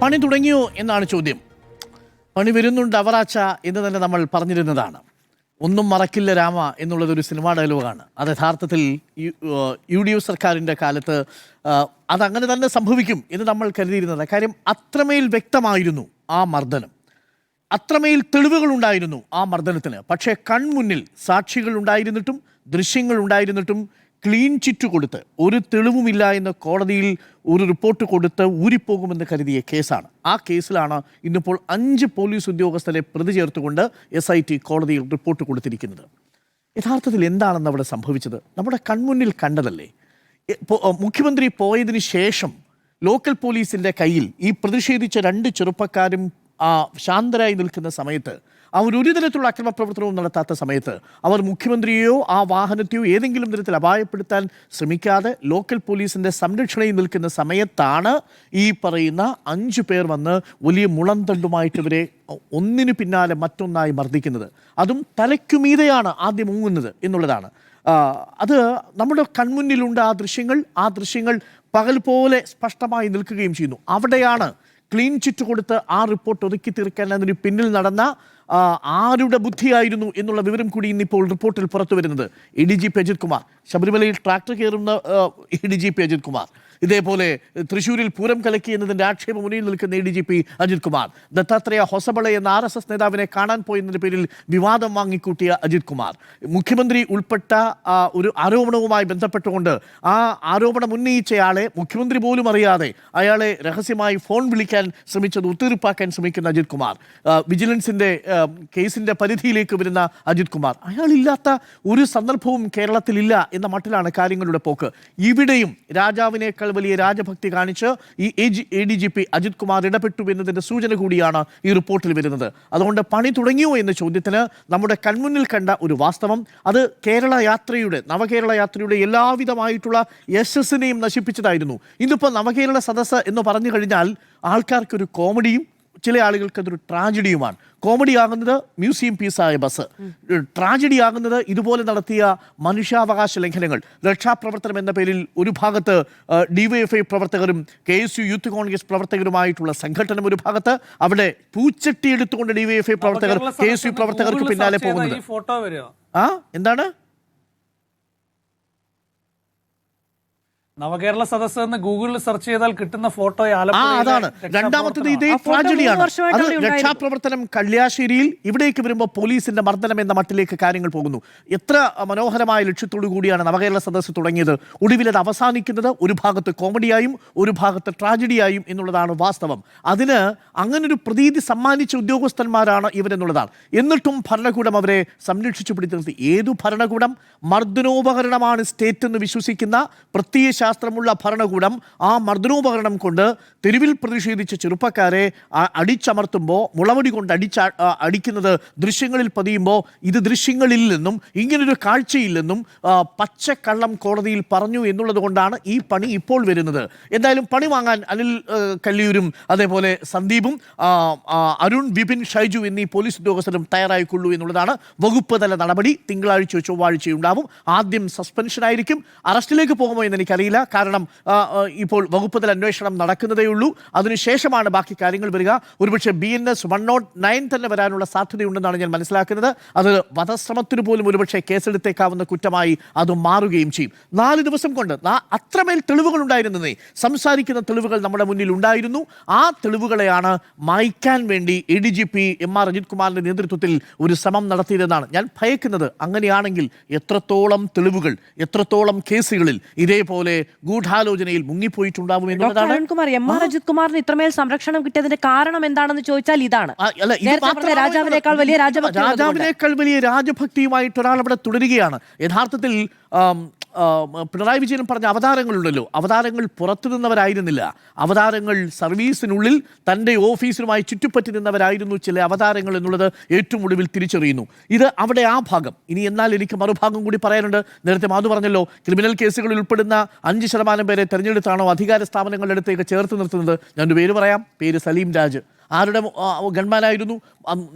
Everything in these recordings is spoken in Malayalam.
പണി തുടങ്ങിയോ എന്നാണ് ചോദ്യം. പണി വരുന്നുണ്ട് അവറാച്ച എന്ന് തന്നെ നമ്മൾ പറഞ്ഞിരുന്നതാണ്. ഒന്നും മറക്കില്ല രാമ എന്നുള്ളതൊരു സിനിമാ ഡയലോഗാണ്. അത് യഥാർത്ഥത്തിൽ UDF സർക്കാരിൻ്റെ കാലത്ത് അതങ്ങനെ തന്നെ സംഭവിക്കും എന്ന് നമ്മൾ കരുതിയിരുന്നത്. കാര്യം അത്രമേൽ വ്യക്തമായിരുന്നു ആ മർദ്ദനം, അത്രമേൽ തെളിവുകളുണ്ടായിരുന്നു ആ മർദ്ദനത്തിന്. പക്ഷേ കൺമുന്നിൽ സാക്ഷികൾ ഉണ്ടായിരുന്നിട്ടും ദൃശ്യങ്ങൾ ഉണ്ടായിരുന്നിട്ടും ക്ലീൻ ചിറ്റ് കൊടുത്ത് ഒരു തെളിവുമില്ല എന്ന് കോടതിയിൽ ഒരു റിപ്പോർട്ട് കൊടുത്ത് ഊരിപ്പോകുമെന്ന് കരുതിയ കേസാണ്. ആ കേസിലാണ് ഇന്നിപ്പോൾ 5 പോലീസ് ഉദ്യോഗസ്ഥരെ പ്രതി ചേർത്തുകൊണ്ട് SIT കോടതിയിൽ റിപ്പോർട്ട് കൊടുത്തിരിക്കുന്നത്. യഥാർത്ഥത്തിൽ എന്താണെന്ന് അവിടെ സംഭവിച്ചത് നമ്മുടെ കൺമുന്നിൽ കണ്ടതല്ലേ. മുഖ്യമന്ത്രി പോയതിന് ശേഷം ലോക്കൽ പോലീസിൻ്റെ കയ്യിൽ ഈ പ്രതിഷേധിച്ച 2 ചെറുപ്പക്കാരും ശാന്തരായി നിൽക്കുന്ന സമയത്ത്, അവരൊരു തരത്തിലുള്ള അക്രമപ്രവർത്തനവും നടത്താത്ത സമയത്ത്, അവർ മുഖ്യമന്ത്രിയെയോ ആ വാഹനത്തെയോ ഏതെങ്കിലും തരത്തിൽ അപായപ്പെടുത്താൻ ശ്രമിക്കാതെ ലോക്കൽ പോലീസിൻ്റെ സംരക്ഷണയിൽ നിൽക്കുന്ന സമയത്താണ് ഈ പറയുന്ന 5 പേർ വന്ന് വലിയ മുളന്തണ്ടുമായിട്ട് ഇവരെ ഒന്നിനു പിന്നാലെ മറ്റൊന്നായി മർദ്ദിക്കുന്നത്. അതും തലയ്ക്കുമീതെയാണ് ആദ്യം ഊങ്ങുന്നത് എന്നുള്ളതാണ്. അത് നമ്മുടെ കൺമുന്നിലുണ്ട് ആ ദൃശ്യങ്ങൾ പകൽ പോലെ സ്പഷ്ടമായി നിൽക്കുകയും ചെയ്യുന്നു. അവിടെയാണ് ക്ലീൻ ചിറ്റ് കൊടുത്ത് ആ റിപ്പോർട്ട് ഒതുക്കി തീർക്കാൻ അതിന് പിന്നിൽ നടന്ന ആരുടെ ബുദ്ധിയായിരുന്നു എന്നുള്ള വിവരം കൂടി ഇന്നിപ്പോൾ റിപ്പോർട്ടിൽ പുറത്തു വരുന്നത്. ADGP അജിത് കുമാർ, ശബരിമലയിൽ ട്രാക്ടർ കയറുന്ന ADGP അജിത് കുമാർ, ഇതേപോലെ തൃശ്ശൂരിൽ പൂരം കലക്കി എന്നതിൻ്റെ ആക്ഷേപ മുന്നിൽ നിൽക്കുന്ന ADGP അജിത് കുമാർ, ദത്താത്രേയ ഹൊസബള എന്ന RSS നേതാവിനെ കാണാൻ പോയതിൻ്റെ പേരിൽ വിവാദം വാങ്ങിക്കൂട്ടിയ അജിത് കുമാർ, മുഖ്യമന്ത്രി ഉൾപ്പെട്ട ഒരു ആരോപണവുമായി ബന്ധപ്പെട്ടുകൊണ്ട് ആ ആരോപണം ഉന്നയിച്ചയാളെ മുഖ്യമന്ത്രി പോലും അറിയാതെ അയാളെ രഹസ്യമായി ഫോൺ വിളിക്കാൻ ശ്രമിച്ചത് ഒത്തുതീർപ്പാക്കാൻ ശ്രമിക്കുന്ന അജിത് കുമാർ, വിജിലൻസിൻ്റെ കേസിൻ്റെ പരിധിയിലേക്ക് വരുന്ന അജിത് കുമാർ, അയാളില്ലാത്ത ഒരു സന്ദർഭവും കേരളത്തിലില്ല എന്ന മട്ടിലാണ് കാര്യങ്ങളുടെ പോക്ക്. ഇവിടെയും രാജാവിനേക്കാൾ വലിയ രാജഭക്തി കാണിച്ച് ഈ ADGP അജിത് കുമാർ ഇടപെട്ടു എന്നതിൻ്റെ സൂചന കൂടിയാണ് ഈ റിപ്പോർട്ടിൽ വരുന്നത്. അതുകൊണ്ട് പണി തുടങ്ങിയോ എന്ന ചോദ്യത്തിന് നമ്മുടെ കൺമുന്നിൽ കണ്ട ഒരു വാസ്തവം, അത് നവകേരള യാത്രയുടെ എല്ലാവിധമായിട്ടുള്ള യശസ്സിനെയും നശിപ്പിച്ചതായിരുന്നു. ഇന്നിപ്പോൾ നവകേരള സദസ്സ് എന്ന് പറഞ്ഞു കഴിഞ്ഞാൽ ആൾക്കാർക്കൊരു കോമഡിയും ചില ആളുകൾക്ക് അതൊരു ട്രാജഡിയുമാണ്. കോമഡി ആകുന്നത് മ്യൂസിയം പീസായ ബസ്, ട്രാജഡി ആകുന്നത് ഇതുപോലെ നടത്തിയ മനുഷ്യാവകാശ ലംഘനങ്ങൾ, രക്ഷാപ്രവർത്തനം എന്ന പേരിൽ ഒരു ഭാഗത്ത് DYFI പ്രവർത്തകരും KSU യൂത്ത് കോൺഗ്രസ് പ്രവർത്തകരുമായിട്ടുള്ള സംഘടന ഒരു ഭാഗത്ത്, അവിടെ പൂച്ചട്ടി എടുത്തുകൊണ്ട് DYFI പ്രവർത്തകർ KSU പ്രവർത്തകർക്ക് പിന്നാലെ പോകുന്നത്. എന്താണ് നവകേരള സദസ്സ് എന്ന് ഗൂഗിളിൽ സെർച്ച് ചെയ്താൽ കിട്ടുന്ന ഫോട്ടോ അതാണ്. രണ്ടാമത്തേത് ഇതേ ട്രാജഡിയാണ്. അത് രക്ഷാപ്രവർത്തനം കല്യാശ്ശേരിയിൽ, ഇവിടേക്ക് വരുമ്പോൾ പോലീസിന്റെ മർദ്ദനം എന്ന മട്ടിലേക്ക് കാര്യങ്ങൾ പോകുന്നു. എത്ര മനോഹരമായ ലക്ഷ്യത്തോടു കൂടിയാണ് നവകേരള സദസ്സ് തുടങ്ങിയത്. ഒടുവിൽ അത് അവസാനിക്കുന്നത് ഒരു ഭാഗത്ത് കോമഡിയായും ഒരു ഭാഗത്ത് ട്രാജഡിയായും എന്നുള്ളതാണ് വാസ്തവം. അതിന് അങ്ങനൊരു പ്രതീതി സമ്മാനിച്ച ഉദ്യോഗസ്ഥന്മാരാണ് ഇവരെന്നുള്ളതാണ്. എന്നിട്ടും ഭരണകൂടം അവരെ സംരക്ഷിച്ചു പിടിച്ചു നിർത്തി. ഏതു ഭരണകൂടം? മർദ്ദനോപകരണമാണ് സ്റ്റേറ്റ് എന്ന് വിശ്വസിക്കുന്ന പ്രത്യയ ശാസ്ത്രമുള്ള ഭരണകൂടം ആ മർദ്ദനോപകരണം കൊണ്ട് തെരുവിൽ പ്രതിഷേധിച്ച ചെറുപ്പക്കാരെ അടിച്ചമർത്തുമ്പോൾ, മുളവടി കൊണ്ട് അടിക്കുന്നത് ദൃശ്യങ്ങളിൽ പതിയുമ്പോൾ, ഇത് ദൃശ്യങ്ങളില്ലെന്നും ഇങ്ങനൊരു കാഴ്ചയില്ലെന്നും പച്ചക്കള്ളം കോടതിയിൽ പറഞ്ഞു എന്നുള്ളത് കൊണ്ടാണ് ഈ പണി ഇപ്പോൾ വരുന്നത്. എന്തായാലും പണി വാങ്ങാൻ അനിൽ കല്ലിയൂരും അതേപോലെ സന്ദീപും അരുൺ, വിപിൻ, ഷൈജു എന്നീ പോലീസ് ഉദ്യോഗസ്ഥരും തയ്യാറായിക്കൊള്ളൂ എന്നുള്ളതാണ്. വകുപ്പ് തല നടപടി തിങ്കളാഴ്ചയോ ചൊവ്വാഴ്ചയോ ഉണ്ടാവും. ആദ്യം സസ്പെൻഷനായിരിക്കും. അറസ്റ്റിലേക്ക് പോകുമോ എന്ന് എനിക്കറിയില്ല. കാരണം ഇപ്പോൾ വകുപ്പ് തല അന്വേഷണം നടക്കുന്നതേ ഉള്ളൂ. അതിനുശേഷമാണ് ബാക്കി കാര്യങ്ങൾ വരിക. ഒരുപക്ഷെ BNS 109 തന്നെ വരാനുള്ള സാധ്യതയുണ്ടെന്നാണ് ഞാൻ മനസ്സിലാക്കുന്നത്. അത് വധശ്രമത്തിന് പോലും ഒരുപക്ഷെ കേസെടുത്തേക്കാവുന്ന കുറ്റമായി അത് മാറുകയും ചെയ്യും. 4 ദിവസം കൊണ്ട് അത്രമേൽ തെളിവുകൾ ഉണ്ടായിരുന്നതേ, സംസാരിക്കുന്ന തെളിവുകൾ നമ്മുടെ മുന്നിൽ ഉണ്ടായിരുന്നു. ആ തെളിവുകളെയാണ് മായ്ക്കാൻ വേണ്ടി ADGP MR അജിത് കുമാറിന്റെ നേതൃത്വത്തിൽ ഒരു ശ്രമം നടത്തിയതെന്നാണ് ഞാൻ ഭയക്കുന്നത്. അങ്ങനെയാണെങ്കിൽ എത്രത്തോളം തെളിവുകൾ, എത്രത്തോളം കേസുകളിൽ ഇതേപോലെ ഗൂഢാലോചനയിൽ മുങ്ങിപ്പോയിട്ടുണ്ടാവും എന്നുള്ളതാണ്. അജിത് കുമാറിന് ഇത്രമേൽ സംരക്ഷണം കിട്ടിയതിന്റെ കാരണം എന്താണെന്ന് ചോദിച്ചാൽ ഇതാണ്. രാജാവിനേക്കാൾ വലിയ രാജഭക്തിയുമായിട്ട് ഒരാൾ അവിടെ തുടരുകയാണ്. യഥാർത്ഥത്തിൽ പിണറായി വിജയൻ പറഞ്ഞ അവതാരങ്ങളുണ്ടല്ലോ, അവതാരങ്ങൾ പുറത്തു നിന്നവരായിരുന്നില്ല. അവതാരങ്ങൾ സർവീസിനുള്ളിൽ തൻ്റെ ഓഫീസിനുമായി ചുറ്റിപ്പറ്റി നിന്നവരായിരുന്നു ചില അവതാരങ്ങൾ എന്നുള്ളത് ഏറ്റവും ഒടുവിൽ തിരിച്ചറിയുന്നു. ഇത് അവിടെ ആ ഭാഗം. ഇനി എന്നാൽ എനിക്ക് മറുഭാഗം കൂടി പറയാനുണ്ട്. നേരത്തെ മാധു പറഞ്ഞല്ലോ, ക്രിമിനൽ കേസുകളിൽ ഉൾപ്പെടുന്ന 5% പേരെ തെരഞ്ഞെടുത്താണോ അധികാര സ്ഥാപനങ്ങളുടെ അടുത്തേക്ക് ചേർത്ത് നിർത്തുന്നത്. ഞാനൊരു പേര് പറയാം. പേര് സലീം രാജ്. ആരുടെ ഗൺമാനായിരുന്നു?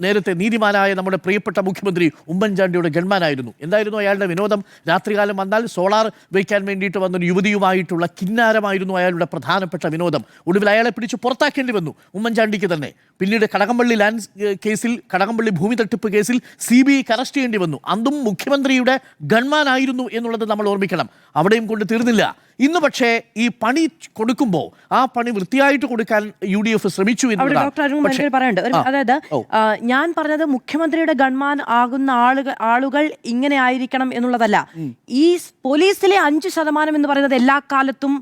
നേരത്തെ നീതിമാനായ നമ്മുടെ പ്രിയപ്പെട്ട മുഖ്യമന്ത്രി ഉമ്മൻചാണ്ടിയുടെ ഗൺമാനായിരുന്നു. എന്തായിരുന്നു അയാളുടെ വിനോദം? രാത്രികാലം വന്നാൽ സോളാർ വയ്ക്കാൻ വേണ്ടിയിട്ട് വന്നൊരു യുവതിയുമായിട്ടുള്ള കിന്നാരമായിരുന്നു അയാളുടെ പ്രധാനപ്പെട്ട വിനോദം. ഒടുവിൽ അയാളെ പിടിച്ച് പുറത്താക്കേണ്ടി വന്നു ഉമ്മൻചാണ്ടിക്ക് തന്നെ. പിന്നീട് കടകംപള്ളി ലാൻഡ് കേസിൽ, കടകംപള്ളി ഭൂമി തട്ടിപ്പ് കേസിൽ CBI അറസ്റ്റ് ചെയ്യേണ്ടി വന്നു. അന്നും മുഖ്യമന്ത്രിയുടെ ഗൺമാനായിരുന്നു എന്നുള്ളത് നമ്മൾ ഓർമ്മിക്കണം. അവിടെയും കൊണ്ട് തീർന്നില്ല. ഇന്ന് പക്ഷേ ഈ പണി കൊടുക്കുമ്പോൾ ആ പണി വൃത്തിയായിട്ട് കൊടുക്കാൻ UDF ശ്രമിച്ചു ഡോക്ടർ പറയണ്ട്. അതായത് ഞാൻ പറഞ്ഞത് മുഖ്യമന്ത്രിയുടെ ഗൺമാൻ ആകുന്ന ആളുകൾ ഇങ്ങനെ ആയിരിക്കണം എന്നുള്ളതല്ല. ഈ പോലീസിലെ 5% എന്ന് പറയുന്നത് എല്ലാ കാലത്തും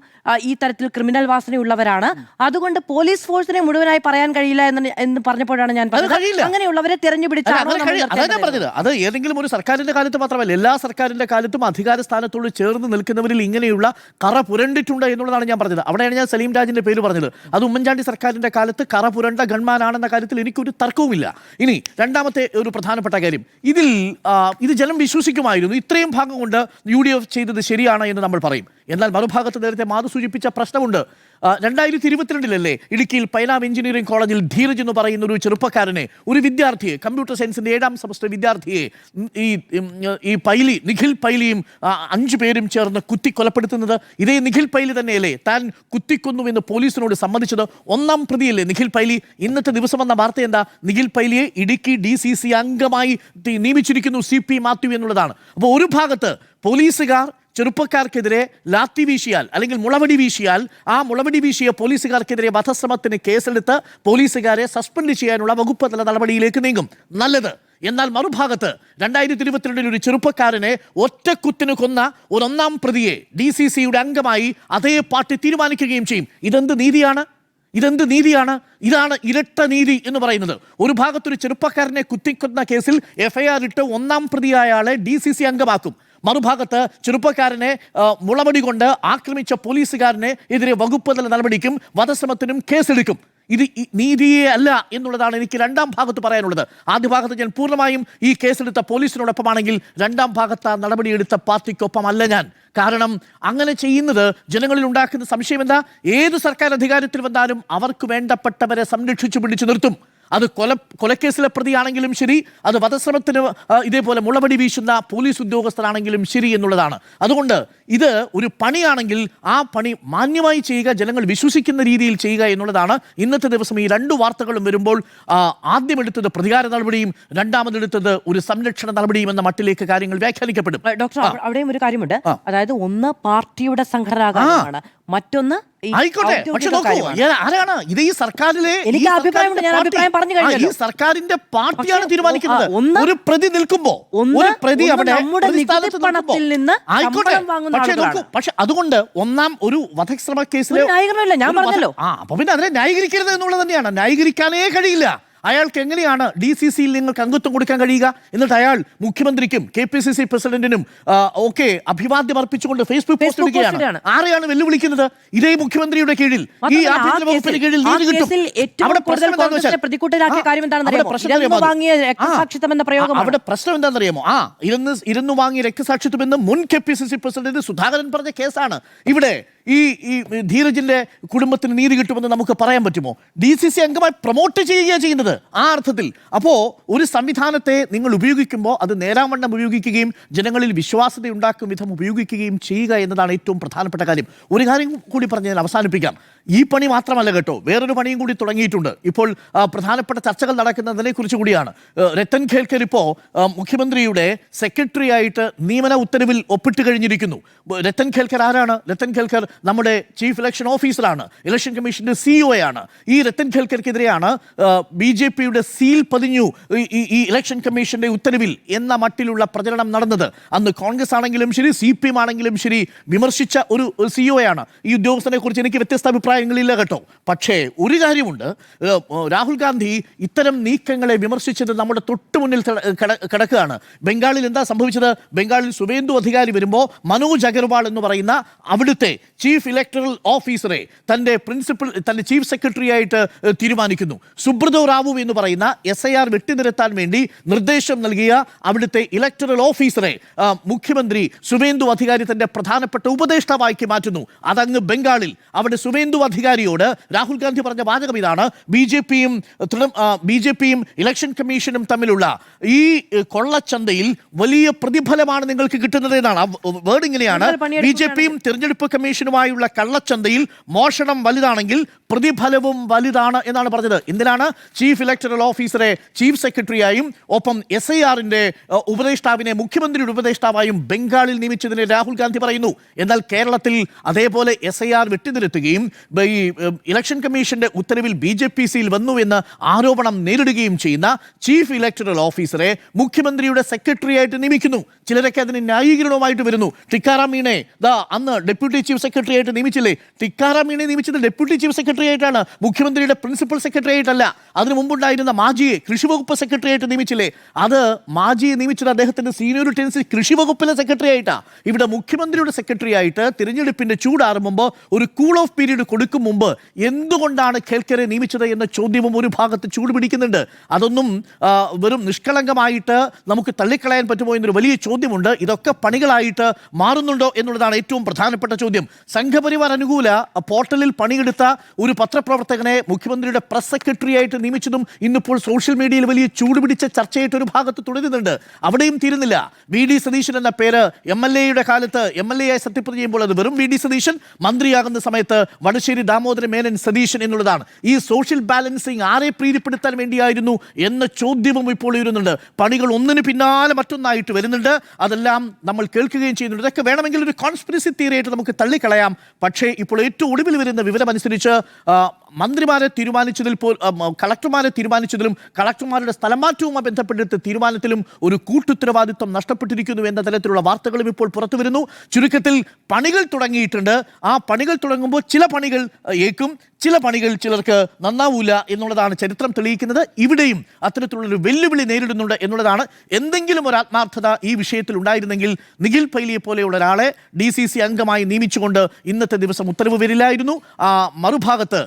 ഈ തരത്തിൽ ക്രിമിനൽ വാസനയുള്ളവരാണ്. അതുകൊണ്ട് പോലീസ് ഫോഴ്സിനെ മുഴുവനായി പറയാൻ കഴിയില്ല എന്ന് പറഞ്ഞപ്പോഴാണ് ഞാൻ പറഞ്ഞത് അങ്ങനെയുള്ളവരെ തെരഞ്ഞുപിടിച്ചാണ് പറഞ്ഞത്. അത് ഏതെങ്കിലും ഒരു സർക്കാരിന്റെ കാലത്ത് മാത്രമല്ല, എല്ലാ സർക്കാരിന്റെ കാലത്തും അധികാര സ്ഥാനത്തോട് ചേർന്ന് നിൽക്കുന്നവരിൽ ഇങ്ങനെയുള്ള കറ പുരണ്ടിട്ടുണ്ട് എന്നുള്ളതാണ് ഞാൻ പറഞ്ഞത്. അവിടെയാണ് ഞാൻ സലീം രാജിന്റെ പേര് പറഞ്ഞത്. അത് ഉമ്മൻചാണ്ടി സർക്കാരിന്റെ കാലത്ത് കറ പുരണ്ട ഗൺമാനാണെന്ന കാര്യത്തിൽ എനിക്കൊരു തർക്കവുമില്ല. ഇനി രണ്ടാമത്തെ ഒരു പ്രധാനപ്പെട്ട കാര്യം, ഇത് ജനം വിശ്വസിക്കുമായിരുന്നു. ഇത്രയും ഭാഗം കൊണ്ട് UDF ചെയ്തത് ശരിയാണ് എന്ന് നമ്മൾ പറയും. എന്നാൽ മറുഭാഗത്ത് നേരത്തെ മാധു സൂചിപ്പിച്ച പ്രശ്നമുണ്ട്. 2022 ഇടുക്കിയിൽ പൈനാം എഞ്ചിനീയറിംഗ് കോളേജിൽ ധീരജ് എന്ന് പറയുന്ന ഒരു ചെറുപ്പക്കാരനെ, ഒരു വിദ്യാർത്ഥിയെ, കമ്പ്യൂട്ടർ സയൻസിന്റെ 7ാം സെമസ്റ്റർ വിദ്യാർത്ഥിയെ നിഖിൽ പൈലിയും 5 പേരും ചേർന്ന് കുത്തി കൊലപ്പെടുത്തുന്നത്. ഇതേ നിഖിൽ പൈലി തന്നെയല്ലേ താൻ കുത്തിക്കൊന്നുവെന്ന് പോലീസിനോട് സമ്മതിച്ചത്? 1ാം പ്രതിയല്ലേ നിഖിൽ പൈലി? ഇന്നത്തെ ദിവസം വന്ന വാർത്ത എന്താ? നിഖിൽ പൈലിയെ ഇടുക്കി DCC അംഗമായി നിയമിച്ചിരിക്കുന്നു CP മാത്യു എന്നുള്ളതാണ്. അപ്പോൾ ഒരു ഭാഗത്ത് പോലീസുകാർ ചെറുപ്പക്കാർക്കെതിരെ ലാത്തി വീശിയാൽ അല്ലെങ്കിൽ മുളവടി വീശിയാൽ, ആ മുളവടി വീശിയ പോലീസുകാർക്കെതിരെ വധശ്രമത്തിന് കേസെടുത്ത് പോലീസുകാരെ സസ്പെൻഡ് ചെയ്യാനുള്ള വകുപ്പ് തല നടപടിയിലേക്ക് നീങ്ങും. നല്ലത്. എന്നാൽ മറുഭാഗത്ത് 2022 ഒരു ചെറുപ്പക്കാരനെ ഒറ്റക്കുത്തിന് കൊന്ന ഒരു 1ാം പ്രതിയെ DCCയുടെ അംഗമായി അതേ പാർട്ടി തീരുമാനിക്കുകയും ചെയ്യും. ഇതെന്ത് നീതിയാണ്? ഇതാണ് ഇരട്ട നീതി എന്ന് പറയുന്നത്. ഒരു ഭാഗത്തൊരു ചെറുപ്പക്കാരനെ കുത്തിക്കൊന്ന കേസിൽ FIR ഇട്ട് 1ാം പ്രതിയായ ആളെ DCC അംഗമാക്കും. മറുഭാഗത്ത് ചെറുപ്പക്കാരനെ മുളവടി കൊണ്ട് ആക്രമിച്ച പോലീസുകാരനെ എതിരെ വകുപ്പ് തല നടപടിക്കും വധശ്രമത്തിനും കേസെടുക്കും. ഇത് നീതിയേ അല്ല എന്നുള്ളതാണ് എനിക്ക് 2ാം ഭാഗത്ത് പറയാനുള്ളത്. ആദ്യ ഭാഗത്ത് ഞാൻ പൂർണ്ണമായും ഈ കേസെടുത്ത പോലീസിനോടൊപ്പമാണെങ്കിൽ 2ാം ഭാഗത്ത് ആ നടപടിയെടുത്ത പാർട്ടിക്കൊപ്പമല്ല ഞാൻ. കാരണം അങ്ങനെ ചെയ്യുന്നത് ജനങ്ങളിൽ ഉണ്ടാക്കുന്ന സംശയം എന്താ? ഏത് സർക്കാർ അധികാരത്തിൽ വന്നാലും അവർക്ക് വേണ്ടപ്പെട്ടവരെ സംരക്ഷിച്ചു പിടിച്ചു നിർത്തും. അത് കൊലക്കേസിലെ പ്രതിയാണെങ്കിലും ശരി, അത് വധശ്രമത്തിന് ഇതേപോലെ മുളവടി വീശുന്ന പോലീസ് ഉദ്യോഗസ്ഥരാണെങ്കിലും ശരി എന്നുള്ളതാണ്. അതുകൊണ്ട് ഇത് ഒരു പണിയാണെങ്കിൽ ആ പണി മാന്യമായി ചെയ്യുക, ജനങ്ങൾ വിശ്വസിക്കുന്ന രീതിയിൽ ചെയ്യുക എന്നുള്ളതാണ്. ഇന്നത്തെ ദിവസം ഈ 2 വാർത്തകളും വരുമ്പോൾ ആദ്യം എടുത്തത് പ്രതികാര നടപടിയും രണ്ടാമതെടുത്തത് ഒരു സംരക്ഷണ നടപടിയും എന്ന മട്ടിലേക്ക് കാര്യങ്ങൾ വ്യാഖ്യാനിക്കപ്പെടും. ഡോക്ടർ, അവിടെയും ഒരു കാര്യമുണ്ട്. അതായത് ഒന്ന് പാർട്ടിയുടെ സംഘടനാകാരമാണ്, മറ്റൊന്ന് ആയിക്കോട്ടെ. പക്ഷെ നോക്കൂ, ആരാണ് ഇത്? ഈ സർക്കാരിലെ എനിക്ക് അഭിപ്രായമുണ്ട്, ഞാൻ അഭിപ്രായം പറഞ്ഞു കഴിഞ്ഞു. ഈ സർക്കാരിന്റെ പാർട്ടിയാണ് തീരുമാനിക്കുന്നത്. ഒരു പ്രതി നിൽക്കുമ്പോ, ഒരു പ്രതി അവിടെ ആയിക്കോട്ടെ. പക്ഷെ അതുകൊണ്ട് 1ാം ഒരു വധശ്രമ കേസിലെ ഞാൻ പറഞ്ഞല്ലോ. അപ്പൊ പിന്നെ അതിനെ ന്യായീകരിക്കരുത് എന്നുള്ളത് തന്നെയാണ്. ന്യായീകരിക്കാനേ കഴിയില്ല. അയാൾക്ക് എങ്ങനെയാണ് DCCയിൽ നിങ്ങൾക്ക് അംഗത്വം കൊടുക്കാൻ കഴിയുക? എന്നിട്ട് അയാൾ മുഖ്യമന്ത്രിക്കും KPCC പ്രസിഡന്റിനും ഒക്കെ അഭിവാദ്യം അർപ്പിച്ചുകൊണ്ട് ഫേസ്ബുക്ക് പോസ്റ്റ് ഇടുകയാണ്. ആരെയാണ് വെല്ലുവിളിക്കുന്നത്? ഇതേ മുഖ്യമന്ത്രിയുടെ കീഴിൽ, ഈ ആഭ്യന്തര വകുപ്പിന് കീഴിൽ നീതി കിട്ടും. അവിടെ പ്രശ്നം എന്താണെന്നറിയാമോ? ഇരുന്ന് വാങ്ങിയ രക്തസാക്ഷിത്വം എന്ന് മുൻ KPCC പ്രസിഡന്റ് സുധാകരൻ പറഞ്ഞ കേസാണ്. ഇവിടെ ഈ ധീരജിന്റെ കുടുംബത്തിന് നീതി കിട്ടുമെന്ന് നമുക്ക് പറയാൻ പറ്റുമോ? DCC അംഗമായി പ്രൊമോട്ട് ചെയ്യുകയാണ് ചെയ്യുന്നത് ആ അർത്ഥത്തിൽ. അപ്പോൾ ഒരു സംവിധാനത്തെ നിങ്ങൾ ഉപയോഗിക്കുമ്പോൾ അത് നേരാവണ്ണം ഉപയോഗിക്കുകയും ജനങ്ങളിൽ വിശ്വാസ്യത ഉണ്ടാക്കും വിധം ഉപയോഗിക്കുകയും ചെയ്യുക എന്നതാണ് ഏറ്റവും പ്രധാനപ്പെട്ട കാര്യം. ഒരു കാര്യം കൂടി പറഞ്ഞ് ഞാൻ അവസാനിപ്പിക്കാം. ഈ പണി മാത്രമല്ല കേട്ടോ, വേറൊരു പണിയും കൂടി തുടങ്ങിയിട്ടുണ്ട്. ഇപ്പോൾ പ്രധാനപ്പെട്ട ചർച്ചകൾ നടക്കുന്നതിനെ കുറിച്ച് കൂടിയാണ്. രത്തൻ ഖേൽക്കർ ഇപ്പോൾ മുഖ്യമന്ത്രിയുടെ സെക്രട്ടറി ആയിട്ട് നിയമന ഉത്തരവിൽ ഒപ്പിട്ട് കഴിഞ്ഞിരിക്കുന്നു. രത്തൻ ഖേൽക്കർ ആരാണ്? രത്തൻ ഖേൽക്കർ നമ്മുടെ ചീഫ് ഇലക്ഷൻ ഓഫീസറാണ്, ഇലക്ഷൻ കമ്മീഷന്റെ CEO ആണ്. ഈ രത്തൻ ഖേൽക്കർക്കെതിരെയാണ് BJPയുടെ സീൽ പതിഞ്ഞു ഈ ഇലക്ഷൻ കമ്മീഷന്റെ ഉത്തരവിൽ എന്ന മട്ടിലുള്ള പ്രചരണം നടന്നത്. അന്ന് കോൺഗ്രസ് ആണെങ്കിലും ശരി, CPM ആണെങ്കിലും ശരി വിമർശിച്ച ഒരു CEO ആണ്. ഈ ഉദ്യോഗസ്ഥനെ കുറിച്ച് എനിക്ക് വ്യത്യസ്ത അഭിപ്രായങ്ങളില്ല കേട്ടോ. പക്ഷേ ഒരു കാര്യമുണ്ട്, രാഹുൽ ഗാന്ധി ഇത്തരം നീക്കങ്ങളെ വിമർശിച്ചത് നമ്മുടെ തൊട്ട് മുന്നിൽ കിടക്കുകയാണ്. ബംഗാളിൽ എന്താ സംഭവിച്ചത്? ബംഗാളിൽ സുവേന്ദു അധികാരി വരുമ്പോൾ മനോജ് അഗർവാൾ എന്ന് പറയുന്ന അവിടുത്തെ ചീഫ് ഇലക്ടറൽ ഓഫീസറെ തന്റെ ചീഫ് സെക്രട്ടറി ആയിട്ട് തീരുമാനിക്കുന്നു. സുബ്രതോ റാവു എന്ന് പറയുന്ന SIR വെട്ടിനിരത്താൻ വേണ്ടി നിർദ്ദേശം നൽകിയ അവിടുത്തെ ഇലക്ടറൽ ഓഫീസറെ മുഖ്യമന്ത്രി സുവേന്ദു അധികാരി തന്റെ പ്രധാനപ്പെട്ട ഉപദേഷ്ടാവാക്കി മാറ്റുന്നു. അതങ്ങ് ബംഗാളിൽ അവിടെ സുവേന്ദു അധികാരിയോട് രാഹുൽ ഗാന്ധി പറഞ്ഞ വാചകം ഇതാണ്: ബി ജെ പിയും ഇലക്ഷൻ കമ്മീഷനും തമ്മിലുള്ള ഈ കൊള്ളച്ചന്തയിൽ വലിയ പ്രതിഫലമാണ് നിങ്ങൾക്ക് കിട്ടുന്നത് എന്നാണ്. വേർഡ് ഇങ്ങനെയാണ്: BJPയും തിരഞ്ഞെടുപ്പ് കമ്മീഷനുമായുള്ള കള്ളച്ചന്തയിൽ മോഷണം വലുതാണെങ്കിൽ പ്രതിഫലവും വലുതാണ് എന്നാണ് പറഞ്ഞത്. എന്തിനാണ് ചീഫ് ഇലക്ടറൽ ഓഫീസറെ ചീഫ് സെക്രട്ടറിയായും ഒപ്പം SIRന്റെ ഉപദേഷ്ടാവിനെ മുഖ്യമന്ത്രിയുടെ ഉപദേഷ്ടാവായും ബംഗാളിൽ നിയമിച്ചതിനെ രാഹുൽ ഗാന്ധി പറയുന്നു. എന്നാൽ കേരളത്തിൽ അതേപോലെ SIR വെട്ടിനിരത്തുകയും ഈ ഇലക്ഷൻ കമ്മീഷന്റെ ഉത്തരവിൽ BJP-യിൽ വന്നുവെന്ന് ആരോപണം നേരിടുകയും ചെയ്യുന്ന ചീഫ് ഇലക്ടറൽ ഓഫീസറെ മുഖ്യമന്ത്രിയുടെ സെക്രട്ടറിയായിട്ട് നിയമിക്കുന്നു. ചിലരൊക്കെ അതിന് ന്യായീകരണവുമായിട്ട് വരുന്നു. ടിക്കാറാം മീണെ അന്ന് ഡെപ്യൂട്ടി ചീഫ് സെക്രട്ടറി ആയിട്ട് നിയമിച്ചില്ലേ? ടിക്കാറാം മീണെ നിയമിച്ചത് ഡെപ്യൂട്ടി ചീഫ് സെക്രട്ടറി ആയിട്ടാണ്, മുഖ്യമന്ത്രിയുടെ പ്രിൻസിപ്പൽ സെക്രട്ടറി ആയിട്ടല്ല. അതിനു മുമ്പുണ്ടായിരുന്ന മാജിയെ കൃഷി വകുപ്പ് സെക്രട്ടറി ആയിട്ട് നിയമിച്ചില്ലേ? അത് മാജിയെ നിയമിച്ചത് അദ്ദേഹത്തിന്റെ സീനിയോറിറ്റി അനുസരിച്ച് കൃഷി വകുപ്പിലെ സെക്രട്ടറി ആയിട്ടാണ്. ഇവിടെ മുഖ്യമന്ത്രിയുടെ സെക്രട്ടറി ആയിട്ട് തിരഞ്ഞെടുപ്പിന്റെ ചൂടാറുമ്പോൾ ഒരു കൂൾ ഓഫ് പീരീഡ് കൊടുക്കും മുമ്പ് എന്തുകൊണ്ടാണ് ഖേൽക്കറെ നിയമിച്ചത് എന്ന ചോദ്യവും ഒരു ഭാഗത്ത് ചൂടുപിടിക്കുന്നുണ്ട്. അതൊന്നും വെറും നിഷ്കളങ്കമായിട്ട് നമുക്ക് തള്ളിക്കളയാൻ പറ്റുമോ എന്നൊരു വലിയ ചോദ്യമുണ്ട്. ഇതൊക്കെ പണികളായിട്ട് മാറുന്നുണ്ടോ എന്നുള്ളതാണ് ഏറ്റവും പ്രധാനപ്പെട്ട ചോദ്യം. സംഘപരിവാർ അനുകൂല പോർട്ടലിൽ പണിയെടുത്ത ഒരു പത്രപ്രവർത്തകനെ മുഖ്യമന്ത്രിയുടെ പ്രസ് സെക്രട്ടറി ആയിട്ട് നിയമിച്ചതും ഇന്നിപ്പോൾ സോഷ്യൽ മീഡിയയിൽ വലിയ ചൂടുപിടിച്ച ചർച്ചയായിട്ട് ഒരു ഭാഗത്ത് തുടരുന്നുണ്ട്. അവിടെയും തീരുന്നില്ല. VD സതീശൻ എന്ന പേര് MLA-യുടെ കാലത്ത് MLA ആയി സത്യപ്രതിജ്ഞ ചെയ്യുമ്പോൾ അത് വെറും VD സതീശൻ, മന്ത്രിയാകുന്ന സമയത്ത് വടശ്ശേരി ദാമോദര മേനൻ സതീശൻ എന്നുള്ളതാണ്. ഈ സോഷ്യൽ ബാലൻസിങ് ആരെ പ്രീതിപ്പെടുത്താൻ വേണ്ടിയായിരുന്നു എന്ന ചോദ്യവും ഇപ്പോൾ ഉയരുന്നുണ്ട്. പണികൾ ഒന്നിന് പിന്നാലെ മറ്റൊന്നായിട്ട് വരുന്നുണ്ട്. അതെല്ലാം നമ്മൾ കേൾക്കുകയും ചെയ്യുന്നുണ്ട്. ഇതൊക്കെ വേണമെങ്കിൽ ഒരു കോൺസ്പിറസി തിയറി ആയിട്ട് നമുക്ക് തള്ളിക്കളയാം. പക്ഷേ ഇപ്പോൾ ഏറ്റവും ഒടുവിൽ വരുന്ന വിവരമനുസരിച്ച് മന്ത്രിമാരെ തീരുമാനിച്ചതിൽ കളക്ടർമാരെ തീരുമാനിച്ചതിലും കളക്ടർമാരുടെ സ്ഥലമാറ്റവുമായി ബന്ധപ്പെട്ട തീരുമാനത്തിലും ഒരു കൂട്ടുത്തരവാദിത്വം നഷ്ടപ്പെട്ടിരിക്കുന്നു എന്ന തരത്തിലുള്ള വാർത്തകളും ഇപ്പോൾ പുറത്തു വരുന്നു. ചുരുക്കത്തിൽ പണികൾ തുടങ്ങിയിട്ടുണ്ട്. ആ പണികൾ തുടങ്ങുമ്പോൾ ചില പണികൾ ഏക്കും, ചില പണികൾ ചിലർക്ക് നന്നാവൂല എന്നുള്ളതാണ് ചരിത്രം തെളിയിക്കുന്നത്. ഇവിടെയും അത്തരത്തിലുള്ളൊരു വെല്ലുവിളി നേരിടുന്നുണ്ട് എന്നുള്ളതാണ്. എന്തെങ്കിലും ഒരു ആത്മാർത്ഥത ഈ വിഷയത്തിൽ ഉണ്ടായിരുന്നെങ്കിൽ നിഖിൽ പൈലിയെ പോലെയുള്ള ഒരാളെ DCC അംഗമായി നിയമിച്ചുകൊണ്ട് ഇന്നത്തെ ദിവസം ഉത്തരവ് വരില്ലായിരുന്നു. മറുഭാഗത്ത്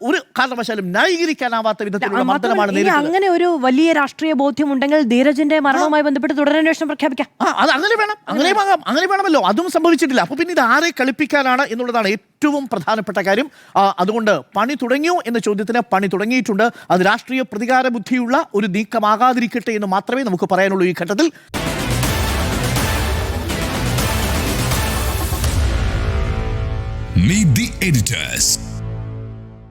ഒരു കാരണവശാലും ന്യായീകരിക്കാനാവാത്ത വിധത്തിലുള്ള മർദ്ദനമാണ് നേരിടുന്നത്. അങ്ങനെ ഒരു വലിയ രാഷ്ട്രീയ ബോധ്യമുണ്ടെങ്കിൽ ധീരജിന്റെ മരണവുമായി ബന്ധപ്പെട്ട് തുടരന്വേഷണം പ്രഖ്യാപിക്കാം. അത് അങ്ങനെ വേണം, അങ്ങനെ വേണമല്ലോ. അതും സംഭവിച്ചിട്ടില്ല. അപ്പൊ പിന്നെ ഇത് ആരെ കളിപ്പിക്കാനാണ് എന്നുള്ളതാണ് ഏറ്റവും പ്രധാനപ്പെട്ട കാര്യം. അതുകൊണ്ട് പണി തുടങ്ങിയോ എന്ന ചോദ്യത്തിന് പണി തുടങ്ങിയിട്ടുണ്ട്. അത് രാഷ്ട്രീയ പ്രതികാര ബുദ്ധിയുള്ള ഒരു നീക്കമാകാതിരിക്കട്ടെ എന്ന് മാത്രമേ നമുക്ക് പറയാനുള്ളൂ ഈ ഘട്ടത്തിൽ. Meet the editors.